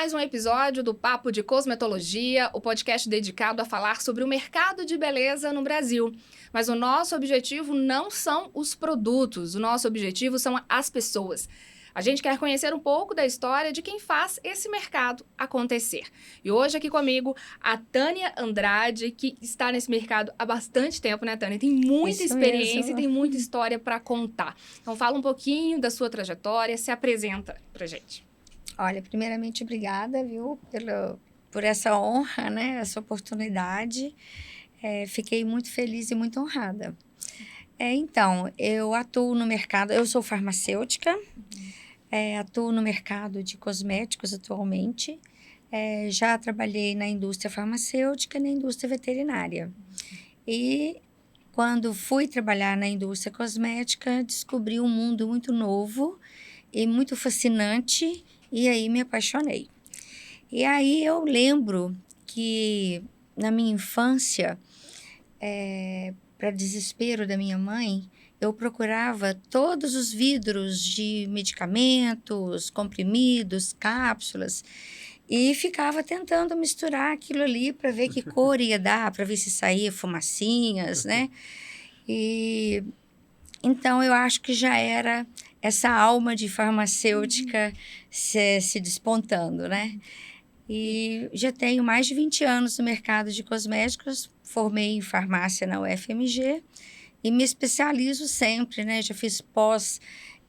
mais um episódio do Papo de Cosmetologia, o podcast dedicado a falar sobre o mercado de beleza no Brasil. Mas o nosso objetivo não são os produtos, o nosso objetivo são as pessoas. A gente quer conhecer um pouco da história de quem faz esse mercado acontecer. E hoje aqui comigo, a Tânia Andrade, que está nesse mercado há bastante tempo, né, Tânia? Tem muita experiência e tem muita história para contar. Então fala um pouquinho da sua trajetória, se apresenta pra gente. Olha, primeiramente, obrigada, viu, por essa honra, né, essa oportunidade. Fiquei muito feliz e muito honrada. Então, eu atuo no mercado, eu sou farmacêutica, atuo no mercado de cosméticos atualmente. Já trabalhei na indústria farmacêutica e na indústria veterinária. E quando fui trabalhar na indústria cosmética, descobri um mundo muito novo e muito fascinante, e aí me apaixonei. E aí eu lembro que na minha infância, para desespero da minha mãe, eu procurava todos os vidros de medicamentos, comprimidos, cápsulas, e ficava tentando misturar aquilo ali para ver que cor ia dar, para ver se saía fumacinhas, né? E então eu acho que já era essa alma de farmacêutica se despontando, né? E já tenho mais de 20 anos no mercado de cosméticos, formei em farmácia na UFMG e me especializo sempre, né? Já fiz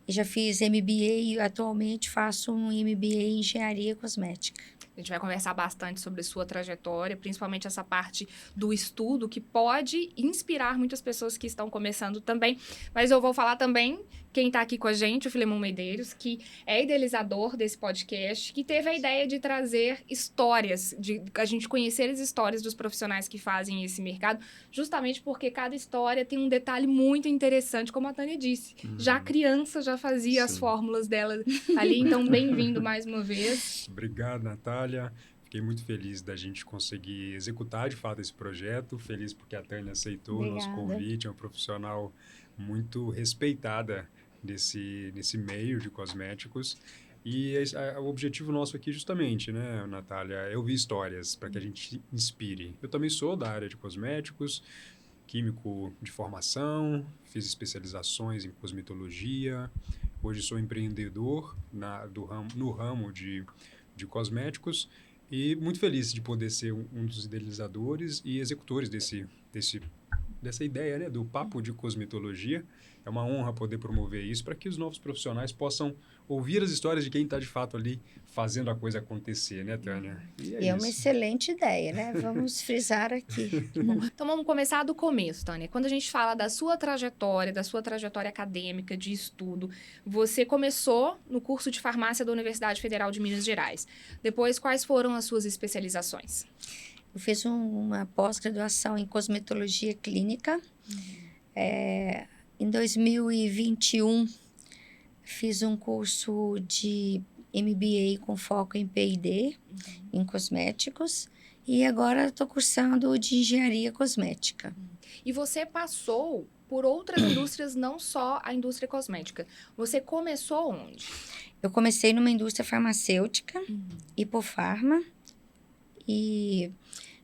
já fiz MBA e atualmente faço um MBA em engenharia cosmética. A gente vai conversar bastante sobre sua trajetória, principalmente essa parte do estudo, que pode inspirar muitas pessoas que estão começando também. Mas eu vou falar também quem está aqui com a gente, o Filemon Medeiros, que é idealizador desse podcast, que teve a ideia de trazer histórias, de a gente conhecer as histórias dos profissionais que fazem esse mercado, justamente porque cada história tem um detalhe muito interessante, como a Tânia disse. Já criança já fazia as fórmulas dela ali, então bem-vindo mais uma vez. Obrigado, Natália. Fiquei muito feliz da gente conseguir executar de fato esse projeto. Feliz porque a Tânia aceitou o nosso convite. É uma profissional muito respeitada nesse meio de cosméticos. E o objetivo nosso aqui, justamente, né, Natália, é ouvir histórias para que a gente inspire. Eu também sou da área de cosméticos, químico de formação, fiz especializações em cosmetologia. Hoje sou empreendedor no ramo de cosméticos e muito feliz de poder ser um dos idealizadores e executores dessa ideia, né, do Papo de Cosmetologia. É uma honra poder promover isso para que os novos profissionais possam ouvir as histórias de quem está, de fato, ali fazendo a coisa acontecer, né, Tânia? E é uma excelente ideia, né? Vamos frisar aqui. Então, vamos começar do começo, Tânia. Quando a gente fala da sua trajetória acadêmica, de estudo, você começou no curso de farmácia da Universidade Federal de Minas Gerais. Depois, quais foram as suas especializações? Eu fiz uma pós-graduação em cosmetologia clínica. Em 2021, fiz um curso de MBA com foco em P&D, em cosméticos. E agora estou cursando de engenharia cosmética. E você passou por outras indústrias, não só a indústria cosmética. Você começou onde? Eu comecei numa indústria farmacêutica, Hipofarma, e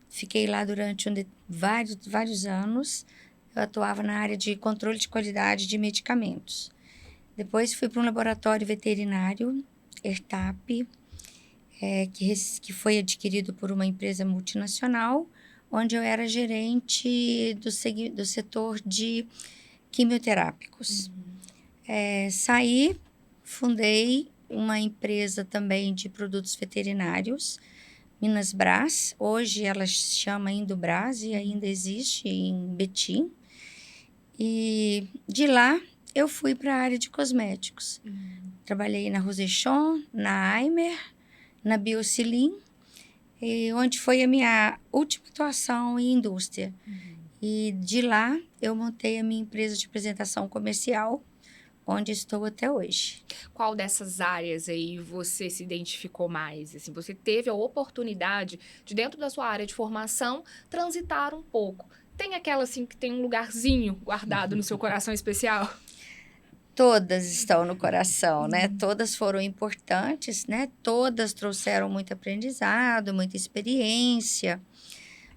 fiquei lá durante vários anos. Eu atuava na área de controle de qualidade de medicamentos. Depois fui para um laboratório veterinário, Ertap, que foi adquirido por uma empresa multinacional, onde eu era gerente do setor de quimioterápicos. Saí, fundei uma empresa também de produtos veterinários, Minas Brás. Hoje ela se chama Indubras e ainda existe em Betim. E de lá eu fui para a área de cosméticos. Trabalhei na Rosechon, na Aimer, na Biocilin, onde foi a minha última atuação em indústria. E de lá eu montei a minha empresa de apresentação comercial, onde estou até hoje. Qual dessas áreas aí você se identificou mais? Assim, você teve a oportunidade de, dentro da sua área de formação, transitar um pouco. Tem aquela, assim, que tem um lugarzinho guardado no seu coração especial? Todas estão no coração, né? Todas foram importantes, né? Todas trouxeram muito aprendizado, muita experiência.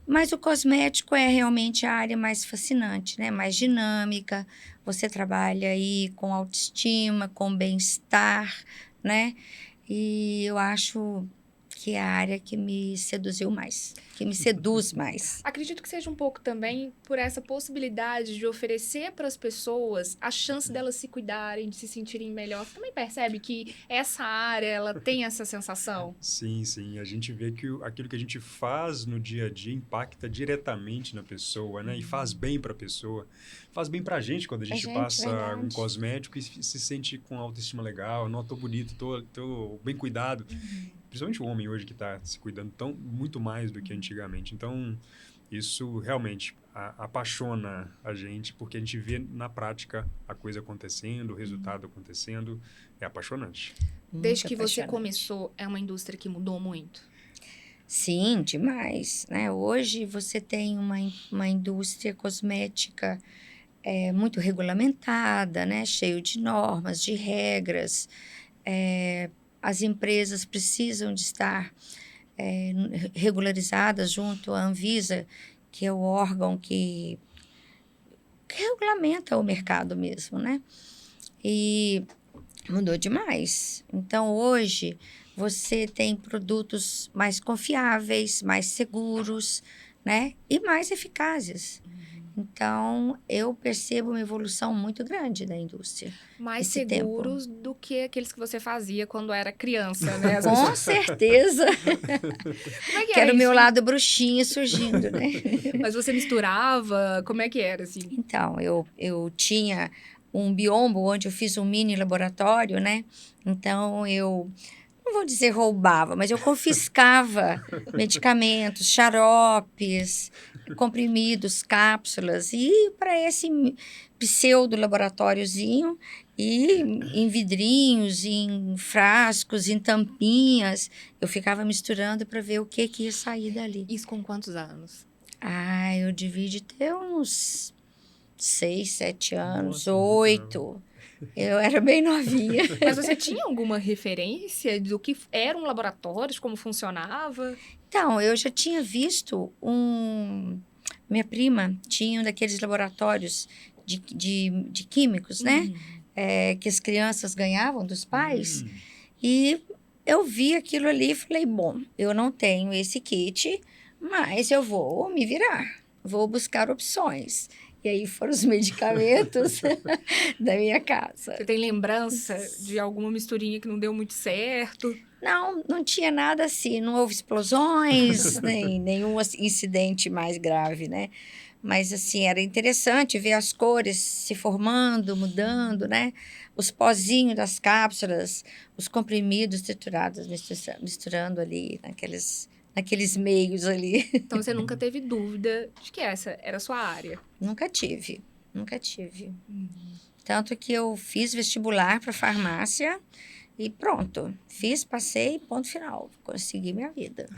Mas o cosmético é realmente a área mais fascinante, né? Mais dinâmica. Você trabalha aí com autoestima, com bem-estar, né? E eu acho que é a área que me seduziu mais, que me seduz mais. Acredito que seja um pouco também por essa possibilidade de oferecer para as pessoas a chance delas se cuidarem, de se sentirem melhor. Você também percebe que essa área, ela tem essa sensação? Sim, sim. A gente vê que aquilo que a gente faz no dia a dia impacta diretamente na pessoa, né? E faz bem para a pessoa. Faz bem para a gente quando a gente passa um verdade. cosmético e se sente com autoestima legal. Não, tô bonito, tô bem cuidado. Principalmente o homem hoje que está se cuidando muito mais do que antigamente. Então, isso realmente apaixona a gente, porque a gente vê na prática a coisa acontecendo, o resultado acontecendo. É apaixonante. Desde Muito que você apaixonante. começou, é uma indústria que mudou muito? Sim, demais, né? Hoje você tem uma indústria cosmética muito regulamentada, né? Cheio de normas, de regras. As empresas precisam de estar regularizadas junto à Anvisa, que é o órgão que regulamenta o mercado mesmo, né? E mudou demais. Então, hoje, você tem produtos mais confiáveis, mais seguros, né? E mais eficazes. Então, eu percebo uma evolução muito grande da indústria. Mais Esse tempo. seguros do que aqueles que você fazia quando era criança, né? As Com pessoas- certeza. Como é que Que era é o meu isso? lado bruxinha surgindo, né? Mas você misturava? Como é que era, assim? Então, eu tinha um biombo onde eu fiz um mini laboratório, né? Então, eu não vou dizer roubava, mas eu confiscava medicamentos, xaropes, comprimidos, cápsulas, e para esse pseudo-laboratóriozinho, e em vidrinhos, em frascos, em tampinhas, eu ficava misturando para ver o que ia sair dali. Isso com quantos anos? Ah, eu devia de ter uns 6, 7 anos, Nossa, muito 8. Eu era bem novinha. Mas você tinha alguma referência do que era um laboratório, de como funcionava? Então, eu já tinha visto minha prima tinha um daqueles laboratórios de químicos, né? Que as crianças ganhavam dos pais. E eu vi aquilo ali e falei, bom, eu não tenho esse kit, mas eu vou me virar. Vou buscar opções. E aí foram os medicamentos da minha casa. Você tem lembrança de alguma misturinha que não deu muito certo? Não tinha nada assim, não houve explosões, nem nenhum incidente mais grave, né? Mas, assim, era interessante ver as cores se formando, mudando, né? Os pozinhos das cápsulas, os comprimidos triturados, misturando ali naqueles meios ali. Então você nunca teve dúvida de que essa era a sua área. Nunca tive. Tanto que eu fiz vestibular para farmácia e pronto. Fiz, passei, ponto final. Consegui minha vida.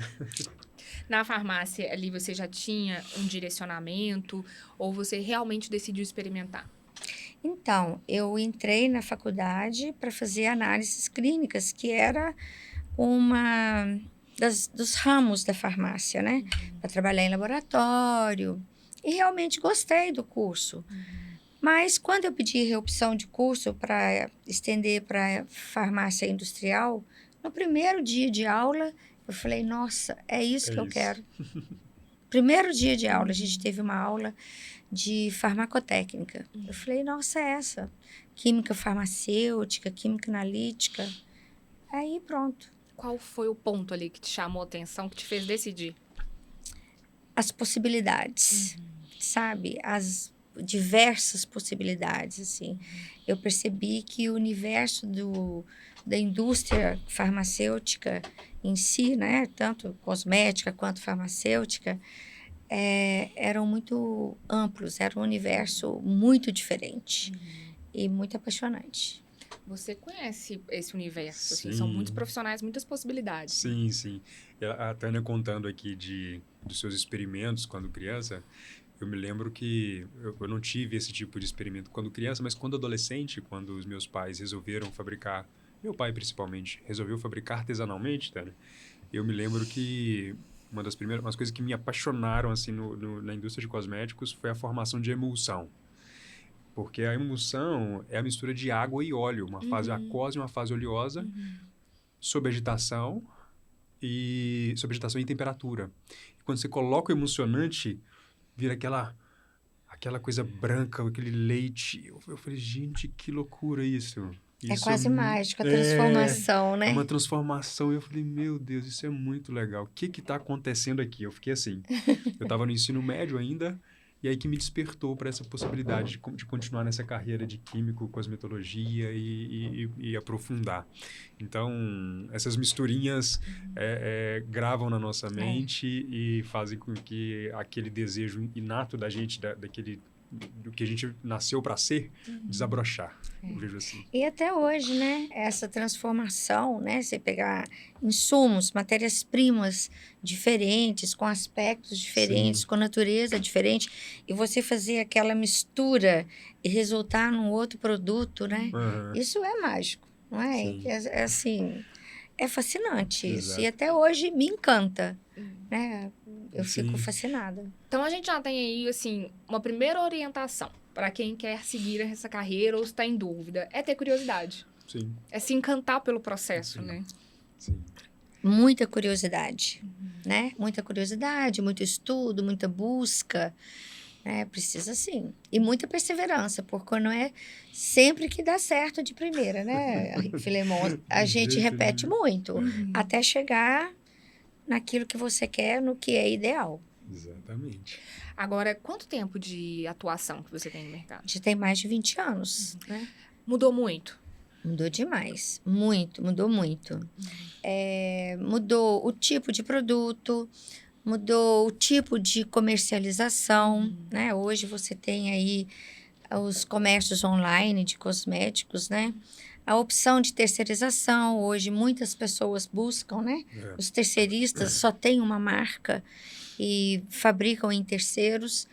Na farmácia ali você já tinha um direcionamento ou você realmente decidiu experimentar? Então, eu entrei na faculdade para fazer análises clínicas, que era uma dos ramos da farmácia, né? Para trabalhar em laboratório. E realmente gostei do curso. Mas quando eu pedi reopção de curso para estender para farmácia industrial, no primeiro dia de aula, eu falei, nossa, é isso que eu quero. Primeiro dia de aula, a gente teve uma aula de farmacotécnica. Eu falei, nossa, é essa. Química farmacêutica, química analítica. Aí pronto. Qual foi o ponto ali que te chamou a atenção, que te fez decidir? As possibilidades, sabe? As diversas possibilidades, assim. Eu percebi que o universo da indústria farmacêutica em si, né? Tanto cosmética quanto farmacêutica, eram muito amplos, era um universo muito diferente e muito apaixonante. Você conhece esse universo, assim, são muitos profissionais, muitas possibilidades. Sim. A Tânia contando aqui dos seus experimentos quando criança, Eu me lembro que eu não tive esse tipo de experimento quando criança, mas quando adolescente, quando os meus pais resolveram fabricar, meu pai principalmente, resolveu fabricar artesanalmente, tá, né? Eu me lembro que umas coisas que me apaixonaram assim na indústria de cosméticos foi a formação de emulsão. Porque a emulsão é a mistura de água e óleo, uma fase aquosa e uma fase oleosa, sob agitação e temperatura. E quando você coloca o emulsionante, vira aquela coisa branca, aquele leite. Eu falei, gente, que loucura isso. É Isso quase mágico, a transformação, né? É uma transformação. E eu falei, meu Deus, isso é muito legal. O que está acontecendo aqui? Eu fiquei assim. Eu estava no ensino médio ainda, e aí que me despertou para essa possibilidade de continuar nessa carreira de químico, cosmetologia e aprofundar. Então, essas misturinhas gravam na nossa mente e fazem com que aquele desejo inato da gente, do que a gente nasceu para ser, desabrochar. Eu vejo assim. E até hoje, né? Essa transformação, né? Você pegar insumos, matérias-primas diferentes, com aspectos diferentes, Sim. com natureza diferente, e você fazer aquela mistura e resultar num outro produto, né? Uhum. Isso é mágico, não é? Sim. É assim, é fascinante isso. Exato. E até hoje me encanta, né? Eu fico Sim. fascinada. Então, a gente já tem aí, assim, uma primeira orientação para quem quer seguir essa carreira ou está em dúvida. É ter curiosidade. Sim. É se encantar pelo processo, Sim. né? Sim. Muita curiosidade, né? Muita curiosidade, muito estudo, muita busca, né? Precisa sim. E muita perseverança, porque não é sempre que dá certo de primeira, né, Filemon? A gente repete muito, até chegar naquilo que você quer, no que é ideal. Exatamente. Agora, quanto tempo de atuação que você tem no mercado? A gente tem mais de 20 anos, né? Mudou muito? Mudou demais, muito, mudou muito. Mudou o tipo de produto, mudou o tipo de comercialização, né? Hoje você tem aí os comércios online de cosméticos, né? A opção de terceirização, hoje muitas pessoas buscam, né? Os terceiristas só têm uma marca e fabricam em terceiros.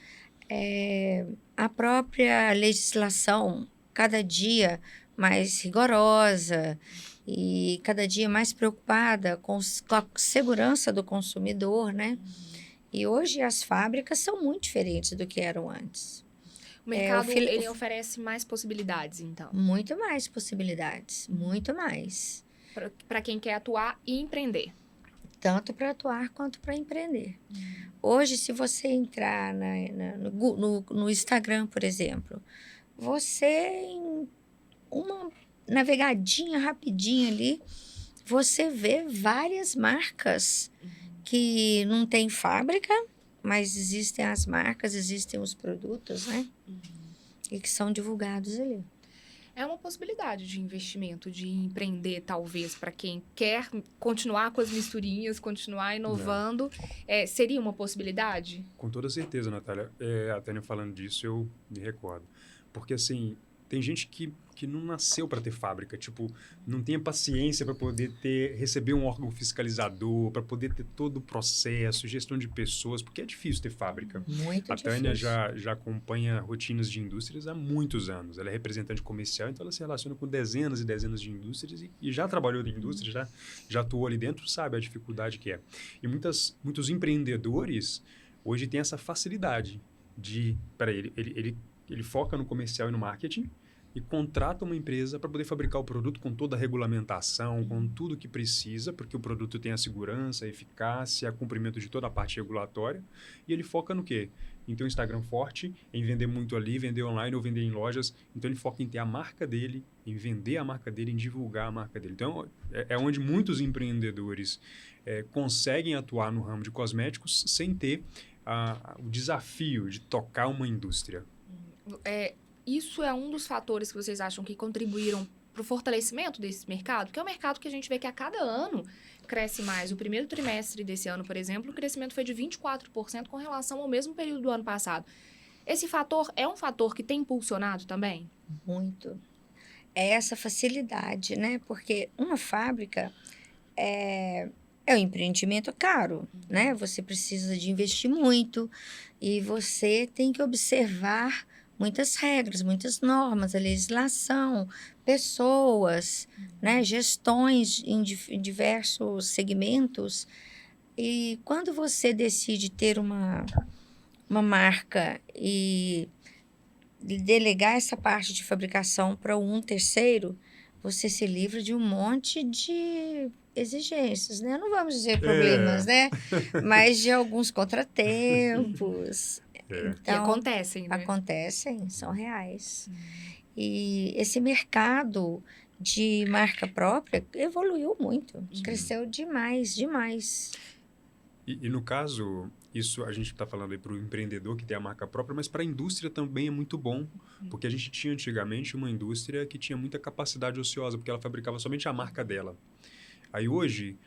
A própria legislação, cada dia mais rigorosa e cada dia mais preocupada com a segurança do consumidor, né? E hoje as fábricas são muito diferentes do que eram antes. O mercado, ele oferece mais possibilidades, então? Muito mais possibilidades, muito mais. Para quem quer atuar e empreender. Tanto para atuar quanto para empreender. Hoje, se você entrar no Instagram, por exemplo, você, em uma navegadinha rapidinha ali, você vê várias marcas que não tem fábrica, mas existem as marcas, existem os produtos, né? E que são divulgados ali. É uma possibilidade de investimento, de empreender, talvez, para quem quer continuar com as misturinhas, continuar inovando. Seria uma possibilidade? Com toda certeza, Natália. A Tânia falando disso, eu me recordo. Porque, assim, tem gente que não nasceu para ter fábrica. Tipo, não tem a paciência para poder receber um órgão fiscalizador, para poder ter todo o processo, gestão de pessoas, porque é difícil ter fábrica. Muito A difícil. Tânia já acompanha rotinas de indústrias há muitos anos. Ela é representante comercial, então ela se relaciona com dezenas e dezenas de indústrias e já trabalhou em indústrias, já atuou ali dentro, sabe a dificuldade que é. E muitos empreendedores hoje têm essa facilidade de... Peraí, ele foca no comercial e no marketing e contrata uma empresa para poder fabricar o produto com toda a regulamentação, com tudo que precisa, porque o produto tem a segurança, a eficácia, o cumprimento de toda a parte regulatória. E ele foca no quê? Em ter um Instagram forte, em vender muito ali, vender online ou vender em lojas. Então, ele foca em ter a marca dele, em vender a marca dele, em divulgar a marca dele. Então, é onde muitos empreendedores conseguem atuar no ramo de cosméticos sem ter o desafio de tocar uma indústria. Isso é um dos fatores que vocês acham que contribuíram para o fortalecimento desse mercado? Que é um mercado que a gente vê que a cada ano cresce mais. O primeiro trimestre desse ano, por exemplo, o crescimento foi de 24% com relação ao mesmo período do ano passado. Esse fator é um fator que tem impulsionado também? Muito. É essa facilidade, né? Porque uma fábrica É um empreendimento caro, né? Você precisa de investir muito e você tem que observar muitas regras, muitas normas, a legislação, pessoas, né? Gestões em diversos segmentos. E quando você decide ter uma marca e delegar essa parte de fabricação para um terceiro, você se livra de um monte de exigências, né? Não vamos dizer problemas, né? Mas de alguns contratempos. Que Então, acontecem, né? acontecem, são reais. E esse mercado de marca própria evoluiu muito, cresceu demais, demais. E no caso, isso a gente está falando aí para o empreendedor que tem a marca própria, mas para a indústria também é muito bom, porque a gente tinha antigamente uma indústria que tinha muita capacidade ociosa, porque ela fabricava somente a marca dela. Aí hoje,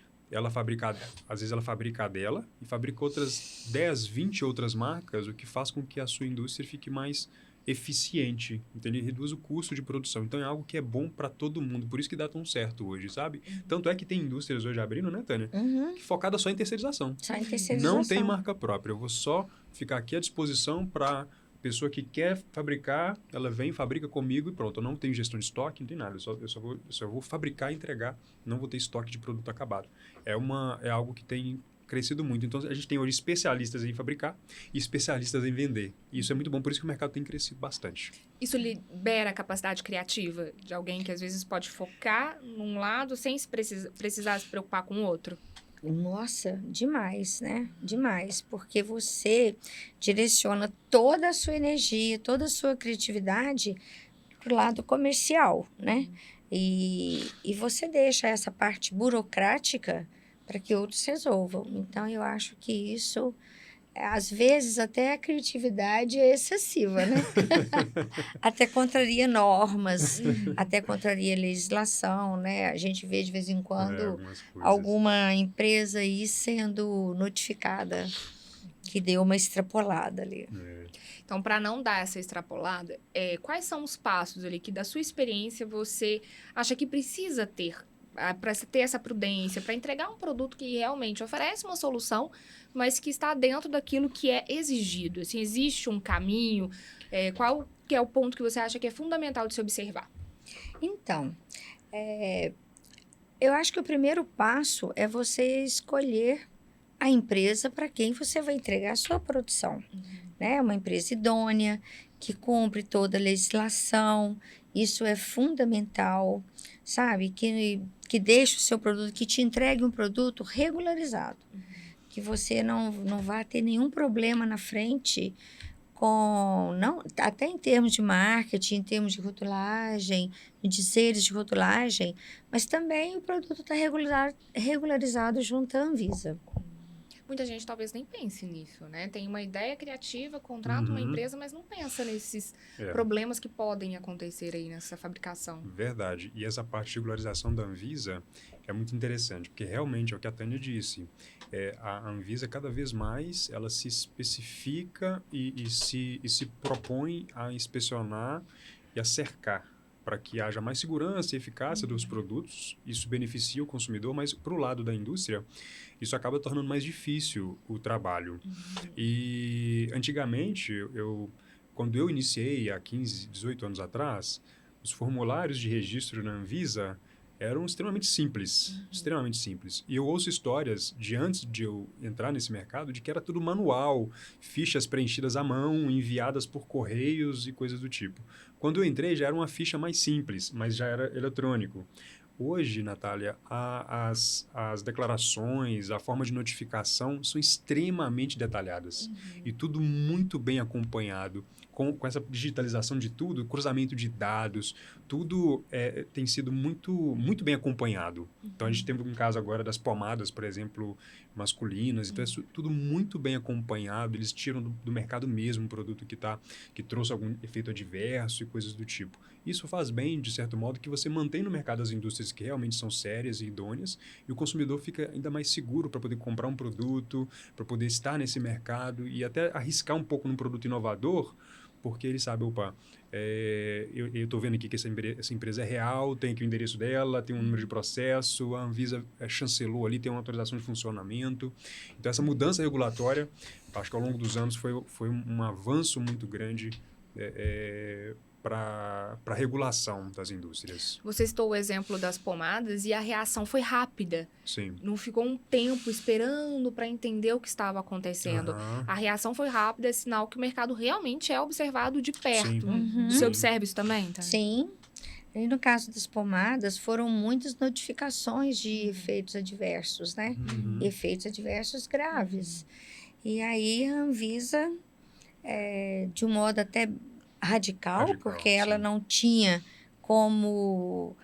às vezes ela fabrica a dela e fabrica outras 10, 20 outras marcas, o que faz com que a sua indústria fique mais eficiente, entendeu? Reduz o custo de produção. Então é algo que é bom para todo mundo, por isso que dá tão certo hoje, sabe? Tanto é que tem indústrias hoje abrindo, né, Tânia? Que focada só em terceirização. Só em terceirização. Não tem marca própria. Eu vou só ficar aqui à disposição para pessoa que quer fabricar, ela vem, fabrica comigo e pronto. Eu não tenho gestão de estoque, não tem nada. Eu só vou fabricar e entregar, não vou ter estoque de produto acabado. É algo que tem crescido muito. Então, a gente tem hoje especialistas em fabricar e especialistas em vender. E isso é muito bom, por isso que o mercado tem crescido bastante. Isso libera a capacidade criativa de alguém que às vezes pode focar num lado sem precisar se preocupar com o outro? Nossa, demais, né? Demais, porque você direciona toda a sua energia, toda a sua criatividade para o lado comercial, né? E você deixa essa parte burocrática para que outros resolvam. Então, eu acho que isso, às vezes, até a criatividade é excessiva, né? Até contraria normas, até contraria legislação, né? A gente vê de vez em quando alguma empresa aí sendo notificada que deu uma extrapolada ali. Então, para não dar essa extrapolada, quais são os passos ali que, da sua experiência, você acha que precisa ter para ter essa prudência, para entregar um produto que realmente oferece uma solução, mas que está dentro daquilo que é exigido? Assim, existe um caminho? Qual que é o ponto que você acha que é fundamental de se observar? Então, eu acho que o primeiro passo é você escolher a empresa para quem você vai entregar a sua produção. Né? Uma empresa idônea, que cumpre toda a legislação, isso é fundamental, sabe? Que deixe o seu produto, que te entregue um produto regularizado, que você não vá ter nenhum problema na frente até em termos de marketing, em termos de rotulagem, de dizeres de rotulagem, mas também o produto está regularizado junto à Anvisa. Muita gente talvez nem pense nisso, né? Tem uma ideia criativa, contrata uma empresa, mas não pensa nesses problemas que podem acontecer aí nessa fabricação. Verdade. E essa parte de regularização da Anvisa é muito interessante, porque realmente é o que a Tânia disse. A Anvisa, cada vez mais, ela se especifica e se propõe a inspecionar e a cercar para que haja mais segurança e eficácia dos produtos. Isso beneficia o consumidor, mas para o lado da indústria, isso acaba tornando mais difícil o trabalho. E antigamente, quando eu iniciei há 15, 18 anos atrás, os formulários de registro na Anvisa eram extremamente simples, extremamente simples. E eu ouço histórias de antes de eu entrar nesse mercado, de que era tudo manual, fichas preenchidas à mão, enviadas por correios e coisas do tipo. Quando eu entrei, já era uma ficha mais simples, mas já era eletrônico. Hoje, Natália, as declarações, a forma de notificação são extremamente detalhadas e tudo muito bem acompanhado. Com essa digitalização de tudo, cruzamento de dados, tudo tem sido muito, muito bem acompanhado. Então, a gente tem um caso agora das pomadas, por exemplo, masculinas. Então, é tudo muito bem acompanhado. Eles tiram do mercado mesmo um produto que trouxe algum efeito adverso e coisas do tipo. Isso faz bem, de certo modo, que você mantém no mercado as indústrias que realmente são sérias e idôneas e o consumidor fica ainda mais seguro para poder comprar um produto, para poder estar nesse mercado e até arriscar um pouco num produto inovador, porque ele sabe, opa, eu estou vendo aqui que essa empresa é real, tem aqui o endereço dela, tem um número de processo, a Anvisa chancelou ali, tem uma autorização de funcionamento. Então, essa mudança regulatória, acho que ao longo dos anos foi um avanço muito grande para a regulação das indústrias. Você citou o exemplo das pomadas e a reação foi rápida. Sim. Não ficou um tempo esperando para entender o que estava acontecendo. A reação foi rápida, é sinal que o mercado realmente é observado de perto. Você observa isso também, tá? Sim. E no caso das pomadas, foram muitas notificações de efeitos adversos, né? Efeitos adversos graves. E aí a Anvisa, de um modo até radical, porque ela não tinha como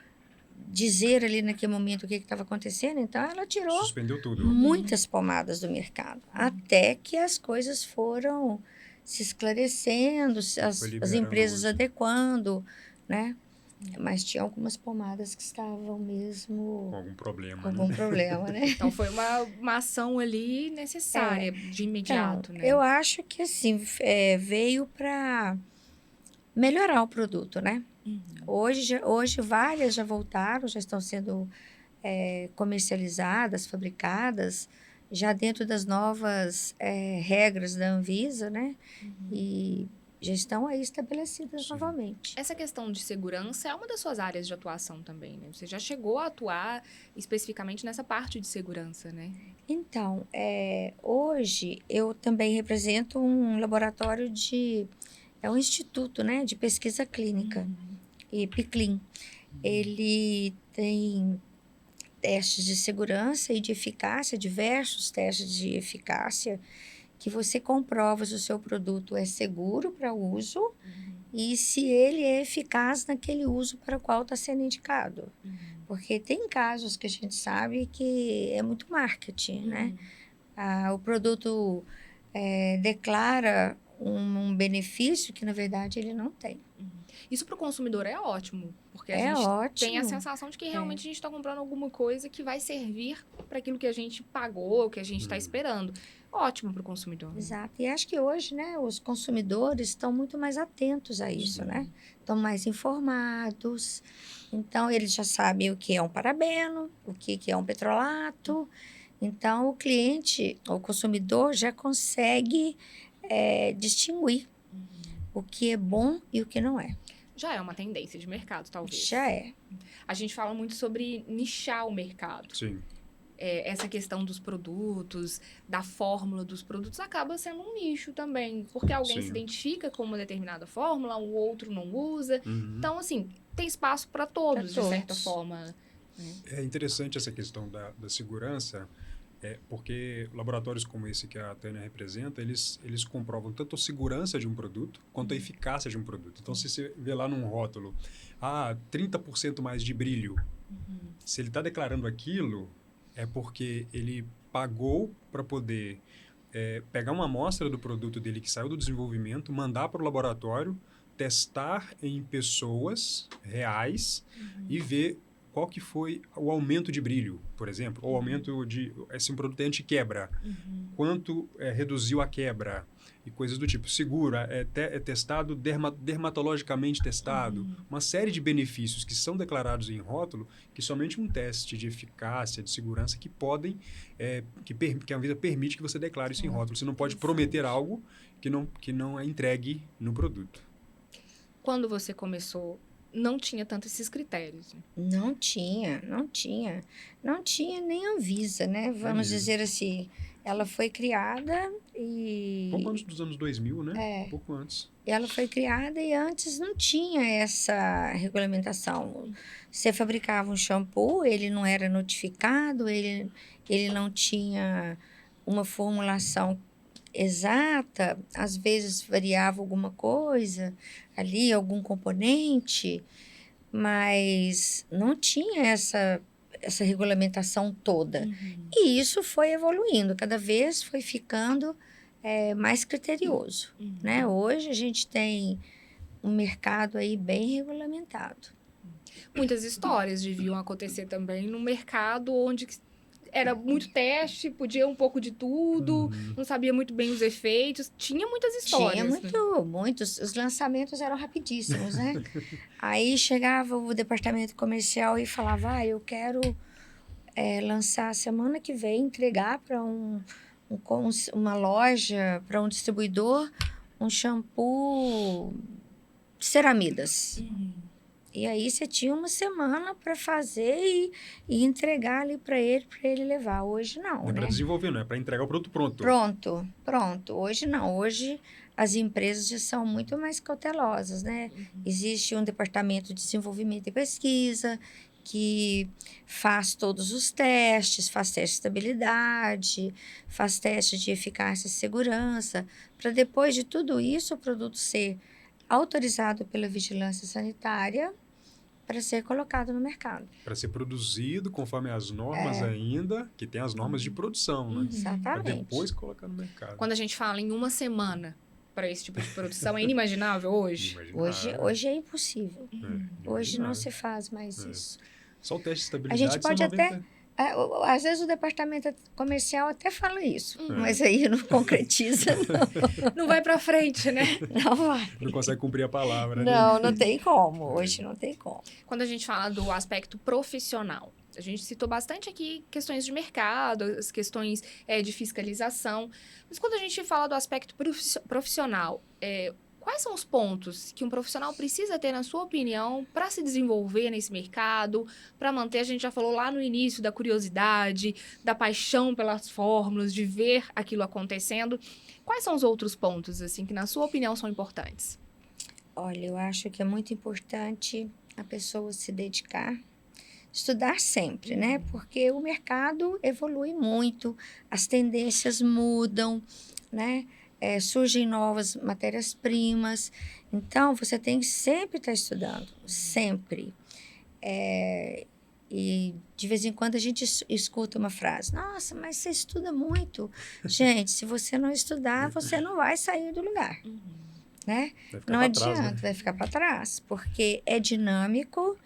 dizer ali naquele momento o que estava acontecendo, então ela tirou suspendeu tudo. Muitas pomadas do mercado, até que as coisas foram se esclarecendo, as empresas adequando, né? Mas tinha algumas pomadas que estavam mesmo com algum problema, né? Então foi uma ação ali necessária de imediato, então, né? Eu acho que assim veio para melhorar o produto, né? Hoje várias já voltaram, já estão sendo comercializadas, fabricadas, já dentro das novas regras da Anvisa, né? E já estão aí estabelecidas novamente. Essa questão de segurança é uma das suas áreas de atuação também, né? Você já chegou a atuar especificamente nessa parte de segurança, né? Então, hoje eu também represento um laboratório é um instituto, né, de pesquisa clínica, IPCLIN. Ele tem testes de segurança e de eficácia, diversos testes de eficácia, que você comprova se o seu produto é seguro para uso e se ele é eficaz naquele uso para o qual está sendo indicado. Porque tem casos que a gente sabe que é muito marketing, né? O produto declara um benefício que, na verdade, ele não tem. Isso para o consumidor é ótimo, porque a É gente ótimo. tem a sensação de que realmente a gente está comprando alguma coisa que vai servir para aquilo que a gente pagou, que a gente está esperando. Ótimo para o consumidor. Exato. E acho que hoje, né, os consumidores estão muito mais atentos a isso, né? Estão mais informados. Então, eles já sabem o que é um parabeno, o que é um petrolato. Então, o cliente, o consumidor, já consegue distinguir o que é bom e o que não é. Já é uma tendência de mercado, talvez. Já é. A gente fala muito sobre nichar o mercado. Sim. Essa questão dos produtos, da fórmula dos produtos, acaba sendo um nicho também. Porque alguém se identifica com uma determinada fórmula, o outro não usa. Então, assim, tem espaço para todos, de certa forma. Né? É interessante essa questão da segurança, porque laboratórios como esse que a Tânia representa, eles comprovam tanto a segurança de um produto quanto a eficácia de um produto. Então, se você vê lá num rótulo, 30% mais de brilho, se ele está declarando aquilo, é porque ele pagou para poder pegar uma amostra do produto dele que saiu do desenvolvimento, mandar para o laboratório, testar em pessoas reais e ver qual que foi o aumento de brilho, por exemplo, ou aumento de... Se um produto é anti-quebra, quanto reduziu a quebra e coisas do tipo. Seguro, é testado, dermatologicamente testado. Uma série de benefícios que são declarados em rótulo, que somente um teste de eficácia, de segurança, que podem... que a Anvisa permite que você declare isso em rótulo. Você não pode prometer algo que não é entregue no produto. Quando você começou, não tinha tanto esses critérios. Né? Não tinha nem Anvisa, né? Vamos dizer assim, ela foi criada e... Pouco antes dos anos 2000, né? Pouco antes. Ela foi criada e antes não tinha essa regulamentação. Você fabricava um shampoo, ele não era notificado, ele não tinha uma formulação exata, às vezes variava alguma coisa ali, algum componente, mas não tinha essa regulamentação toda. E isso foi evoluindo, cada vez foi ficando mais criterioso. Né? Hoje a gente tem um mercado aí bem regulamentado. Muitas histórias deviam acontecer também no mercado onde era muito teste, podia um pouco de tudo, não sabia muito bem os efeitos. Tinha muitas histórias. Tinha muitos. Os lançamentos eram rapidíssimos, né? Aí chegava o departamento comercial e falava, eu quero lançar semana que vem, entregar para uma loja, para um distribuidor, um shampoo de ceramidas. E aí você tinha uma semana para fazer e entregar ali para ele levar. Hoje não, Não é né? para desenvolver, não é para entregar o produto Pronto. Hoje não. Hoje as empresas já são muito mais cautelosas, né? Existe um departamento de desenvolvimento e pesquisa que faz todos os testes, faz teste de estabilidade, faz teste de eficácia e segurança, para depois de tudo isso o produto ser autorizado pela vigilância sanitária para ser colocado no mercado. Para ser produzido conforme as normas ainda, que tem as normas de produção, né? Exatamente. Para depois colocar no mercado. Quando a gente fala em uma semana para esse tipo de produção, é inimaginável hoje? Hoje é impossível. Hoje não se faz mais isso. Só o teste de estabilidade. A gente pode às vezes o departamento comercial até fala isso, mas aí não concretiza, não. Não vai para frente, né? Não vai. Não consegue cumprir a palavra, né? Não tem como. Hoje não tem como. Quando a gente fala do aspecto profissional, a gente citou bastante aqui questões de mercado, as questões de fiscalização, mas quando a gente fala do aspecto profissional, quais são os pontos que um profissional precisa ter, na sua opinião, para se desenvolver nesse mercado, para manter, a gente já falou lá no início, da curiosidade, da paixão pelas fórmulas, de ver aquilo acontecendo. Quais são os outros pontos, assim, que na sua opinião são importantes? Olha, eu acho que é muito importante a pessoa se dedicar, estudar sempre, né? Porque o mercado evolui muito, as tendências mudam, né? Surgem novas matérias-primas. Então, você tem que sempre estar estudando, sempre. E, de vez em quando, a gente escuta uma frase. Nossa, mas você estuda muito. Gente, se você não estudar, você não vai sair do lugar. Né? Não adianta, vai ficar para trás. Porque é dinâmico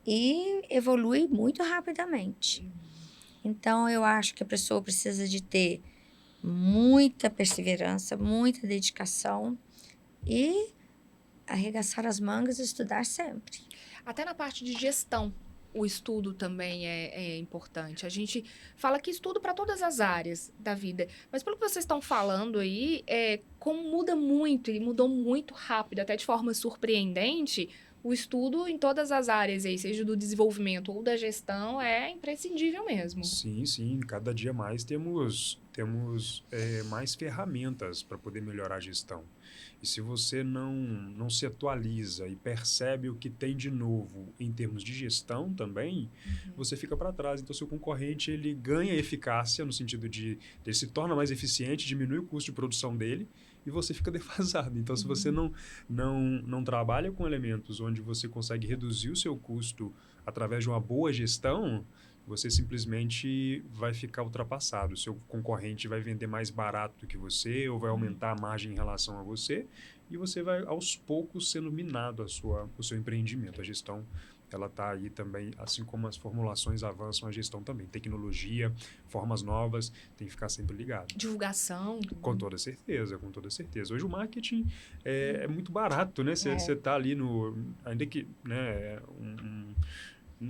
e evolui muito rapidamente. Então, eu acho que a pessoa precisa de ter muita perseverança, muita dedicação e arregaçar as mangas e estudar sempre. Até na parte de gestão, o estudo também é importante. A gente fala que estudo para todas as áreas da vida, mas pelo que vocês estão falando aí, como muda muito e mudou muito rápido, até de forma surpreendente, o estudo em todas as áreas aí, seja do desenvolvimento ou da gestão, é imprescindível mesmo. Sim. Cada dia mais temos mais ferramentas para poder melhorar a gestão. E se você não se atualiza e percebe o que tem de novo em termos de gestão também, você fica para trás. Então, seu concorrente ele ganha eficácia no sentido de ele se torna mais eficiente, diminui o custo de produção dele, e você fica defasado. Então, se você não trabalha com elementos onde você consegue reduzir o seu custo através de uma boa gestão, você simplesmente vai ficar ultrapassado. O seu concorrente vai vender mais barato do que você, ou vai aumentar a margem em relação a você, e você vai, aos poucos, sendo minado o seu empreendimento. A gestão, ela está aí também, assim como as formulações avançam, a gestão também. Tecnologia, formas novas, tem que ficar sempre ligado. Divulgação. Com toda certeza. Hoje o marketing é muito barato, né? Você está ali ainda que, né,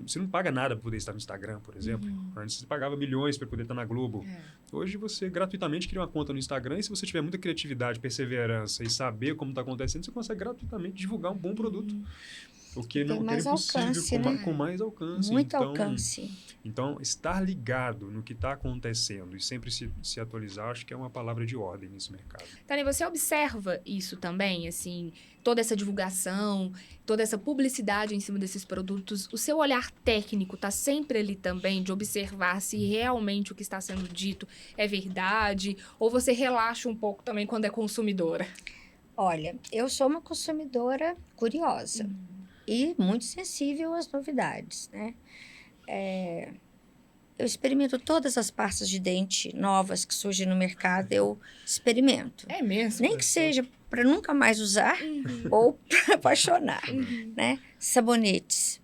você não paga nada para poder estar no Instagram, por exemplo. Antes você pagava milhões para poder estar na Globo. Hoje você gratuitamente cria uma conta no Instagram e se você tiver muita criatividade, perseverança e saber como está acontecendo, você consegue gratuitamente divulgar um bom produto. O que não é possível com mais alcance. Muito alcance. Então, estar ligado no que está acontecendo e sempre se atualizar, acho que é uma palavra de ordem nesse mercado. Tânia, você observa isso também, assim, toda essa divulgação, toda essa publicidade em cima desses produtos, o seu olhar técnico está sempre ali também, de observar se realmente o que está sendo dito é verdade, ou você relaxa um pouco também quando é consumidora? Olha, eu sou uma consumidora curiosa. E muito sensível às novidades, né? Eu experimento todas as pastas de dente novas que surgem no mercado, eu experimento. É mesmo? Nem que seja para nunca mais usar ou para apaixonar, né? Sabonetes.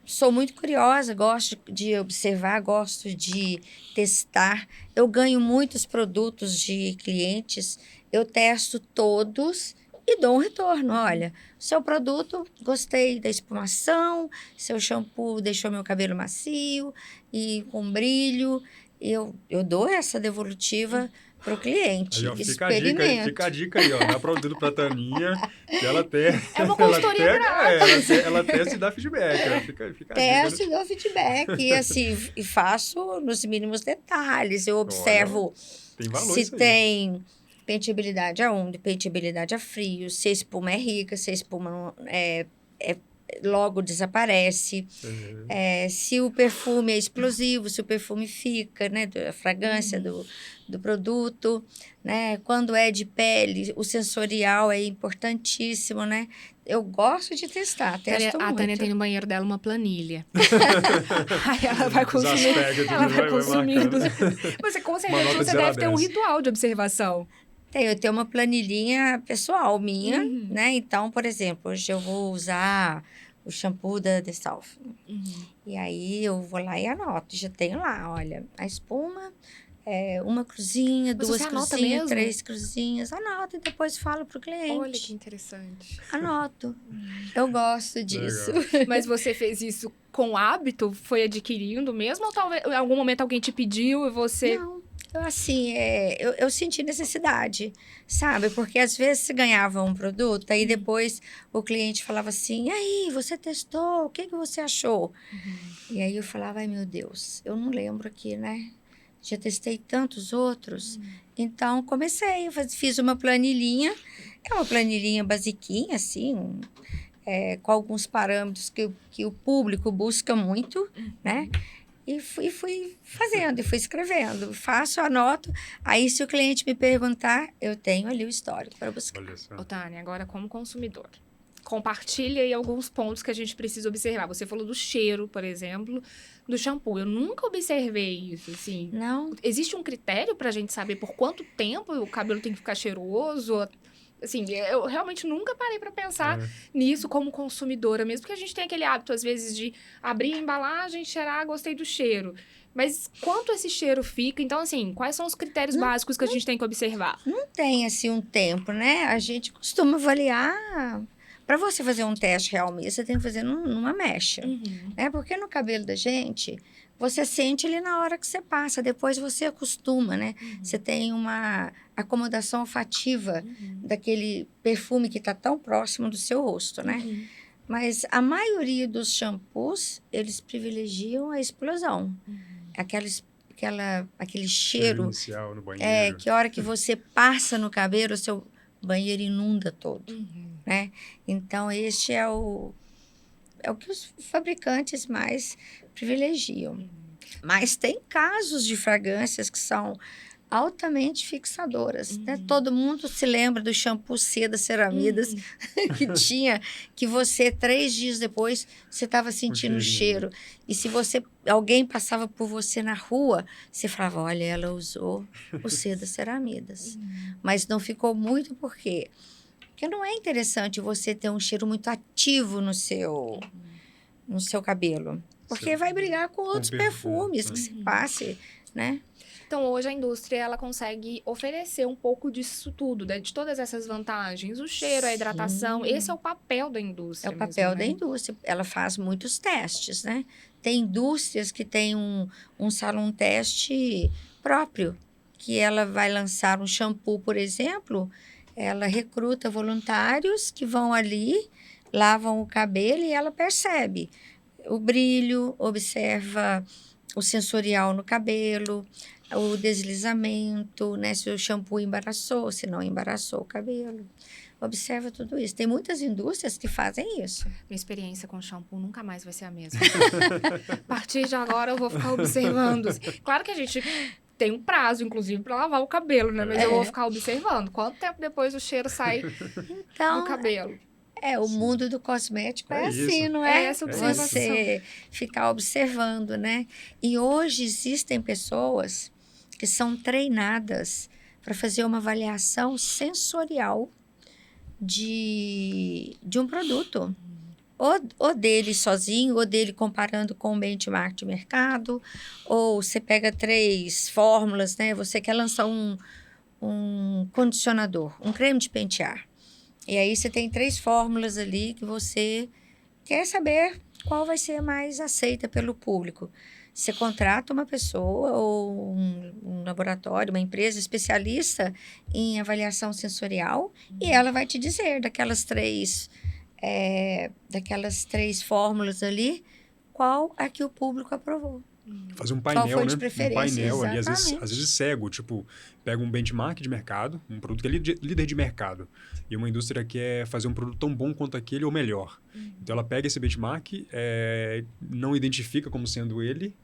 sou muito curiosa, gosto de observar, gosto de testar. Eu ganho muitos produtos de clientes, eu testo todos e dou um retorno. Olha, seu produto, gostei da espumação, seu shampoo deixou meu cabelo macio e com brilho. Eu dou essa devolutiva para o cliente. Aí, ó, Experimento. fica a dica aí, ó. Dá produto pra Taninha, que ela É uma consultoria grátis. ela testa e dá feedback. Né? Fica a dica. Testo e dou feedback. E assim, e faço nos mínimos detalhes. Eu observo tem valor se isso aí. tem penteabilidade a úmido, penteabilidade a frio, se a espuma é rica, se a espuma logo desaparece, se o perfume é explosivo, se o perfume fica, né, a fragrância do produto, né, quando é de pele, o sensorial é importantíssimo, né, eu gosto de testar, testo A muito. Tânia tem no banheiro dela uma planilha. Aí ela vai Os consumindo. aspectos, Ela vai vai consumindo. marcando. Você, com Uma certeza, nota de você 0 a deve ter um 10. ritual de observação. Eu tenho uma planilhinha pessoal minha, né, então, por exemplo, hoje eu vou usar o shampoo da The South. E aí eu vou lá e anoto. Já tenho lá, olha, a espuma, uma cruzinha, Mas duas você anota cruzinhas, mesmo? 3 cruzinhas. Anoto e depois falo pro cliente. Olha que interessante. Anoto. Eu gosto disso. Mas você fez isso com hábito? Foi adquirindo mesmo? Ou talvez em algum momento alguém te pediu e você... Não. Assim, eu senti necessidade, sabe? Porque às vezes você ganhava um produto, aí depois o cliente falava assim, e aí, você testou? O que você achou? E aí eu falava, ai meu Deus, eu não lembro aqui, né? Já testei tantos outros. Então, comecei, fiz uma planilhinha. É uma planilhinha basiquinha, assim, com alguns parâmetros que o público busca muito, né? E fui fazendo, e fui escrevendo. Faço, anoto. Aí, se o cliente me perguntar, eu tenho ali o histórico para buscar. Olha só. Ô, Tânia, agora como consumidor, compartilha aí alguns pontos que a gente precisa observar. Você falou do cheiro, por exemplo, do shampoo. Eu nunca observei isso, assim. Não, Existe um critério pra gente saber por quanto tempo o cabelo tem que ficar cheiroso? Assim, eu realmente nunca parei pra pensar nisso como consumidora, mesmo que a gente tem aquele hábito, às vezes, de abrir a embalagem, cheirar, gostei do cheiro. Mas quanto esse cheiro fica? Então, assim, quais são os critérios básicos que a gente tem que observar? não tem, assim, um tempo, né? A gente costuma avaliar... Para você fazer um teste real mesmo, você tem que fazer numa mecha, né? Porque no cabelo da gente, você sente ele na hora que você passa, depois você acostuma, né? Você tem uma acomodação olfativa daquele perfume que está tão próximo do seu rosto, né? Mas a maioria dos shampoos, eles privilegiam a explosão. Aquele cheiro, inicial no banheiro. que a hora que você passa no cabelo, o seu banheiro inunda todo, né? Então, este é o que os fabricantes mais privilegiam. Mas tem casos de fragrâncias que são altamente fixadoras, né? Todo mundo se lembra do shampoo Seda Ceramidas que você 3 dias depois você estava sentindo o cheiro. E se alguém passava por você na rua, você falava, olha, ela usou o Seda Ceramidas. Mas não ficou muito porque não é interessante você ter um cheiro muito ativo no seu cabelo. Porque vai brigar com outros perfumes que se passe, né? Então, hoje a indústria ela consegue oferecer um pouco disso tudo, né? De todas essas vantagens. O cheiro, a hidratação, esse é o papel da indústria. É o papel da indústria. Ela faz muitos testes, né? Tem indústrias que têm um salão teste próprio, que ela vai lançar um shampoo, por exemplo, ela recruta voluntários que vão ali, lavam o cabelo e ela percebe o brilho, observa o sensorial no cabelo, o deslizamento, né? Se o shampoo embaraçou, se não embaraçou o cabelo. Observa tudo isso. Tem muitas indústrias que fazem isso. Minha experiência com shampoo nunca mais vai ser a mesma. A partir de agora eu vou ficar observando. Claro que a gente tem um prazo, inclusive, para lavar o cabelo, né? Mas eu vou ficar observando. Quanto tempo depois o cheiro sai do cabelo? O mundo do cosmético é assim, isso. não é? Essa observação. Você ficar observando, né? E hoje existem pessoas que são treinadas para fazer uma avaliação sensorial de um produto. ou dele sozinho, ou dele comparando com o benchmark de mercado, ou você pega 3 fórmulas, né? Você quer lançar um condicionador, um creme de pentear. E aí você tem 3 fórmulas ali que você quer saber qual vai ser mais aceita pelo público. Você contrata uma pessoa ou um laboratório, uma empresa especialista em avaliação sensorial e ela vai te dizer daquelas três fórmulas ali, qual a que o público aprovou. Fazer um Qual painel, foi de né? preferência, Um painel ali, às exatamente. vezes cego, tipo, pega um benchmark de mercado, um produto que é líder de mercado, e uma indústria quer fazer um produto tão bom quanto aquele ou melhor. Então, ela pega esse benchmark, não identifica como sendo ele,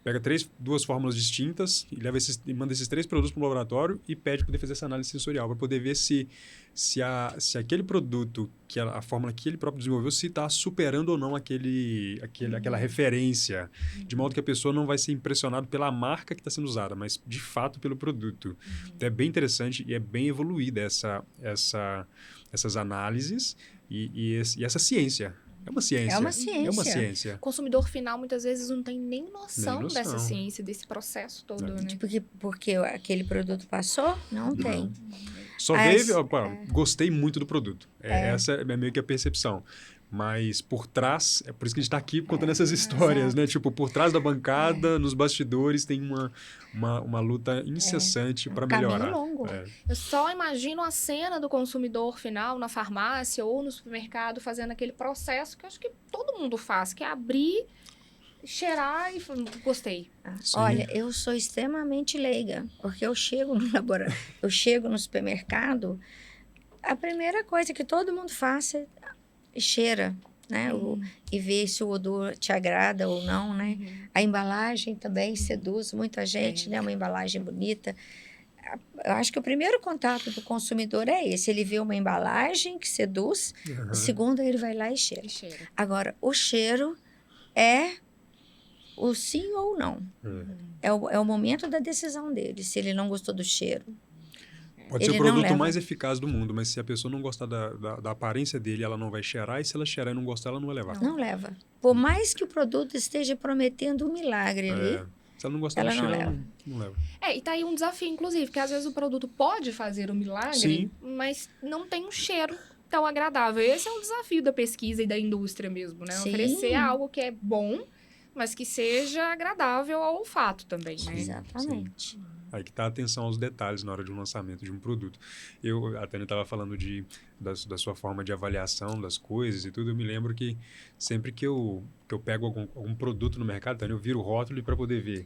pega 2 fórmulas distintas e manda esses 3 produtos para o laboratório e pede para poder fazer essa análise sensorial, para poder ver se aquele produto, a fórmula que ele próprio desenvolveu, se está superando ou não aquela referência, de modo que a pessoa não vai ser impressionada pela marca que está sendo usada, mas de fato pelo produto. Então, é bem interessante e é bem evoluída essas análises e essa ciência. É uma ciência. É uma ciência. É uma ciência. O consumidor final, muitas vezes, não tem nem noção, Nem noção. dessa ciência, desse processo todo, né? Porque aquele produto passou? Não tem. Só veio, gostei muito do produto. Essa é meio que a percepção. Mas por trás, é por isso que a gente está aqui contando essas histórias, né? Tipo, por trás da bancada, nos bastidores, tem uma luta incessante para melhorar. Caminho longo. Eu só imagino a cena do consumidor final na farmácia ou no supermercado fazendo aquele processo que eu acho que todo mundo faz, que é abrir, cheirar e gostei. Olha, eu sou extremamente leiga, porque eu chego no laboratório, eu chego no supermercado, a primeira coisa que todo mundo faz é cheira, né? E vê se o odor te agrada ou não, né? A embalagem também seduz muita gente, né? Uma embalagem bonita. Eu acho que o primeiro contato do consumidor é esse. Ele vê uma embalagem que seduz, o segundo ele vai lá e cheira. Agora, o cheiro é o sim ou não. É o momento da decisão dele, se ele não gostou do cheiro. Pode ser o produto mais eficaz do mundo, mas se a pessoa não gostar da aparência dele, ela não vai cheirar, e se ela cheirar e não gostar, ela não vai levar. Não leva. Por mais que o produto esteja prometendo um milagre ali, se ela não gostar do cheiro, ela não leva. E tá aí um desafio, inclusive, porque às vezes o produto pode fazer o milagre, Sim, mas não tem um cheiro tão agradável. Esse é um desafio da pesquisa e da indústria mesmo, né? Sim. Oferecer algo que é bom, mas que seja agradável ao olfato também, né? Exatamente. Aí que está a atenção aos detalhes na hora de um lançamento de um produto. A Tânia estava falando da sua forma de avaliação das coisas e tudo. Eu me lembro que sempre que eu pego algum produto no mercado, Tânia, eu viro o rótulo para poder ver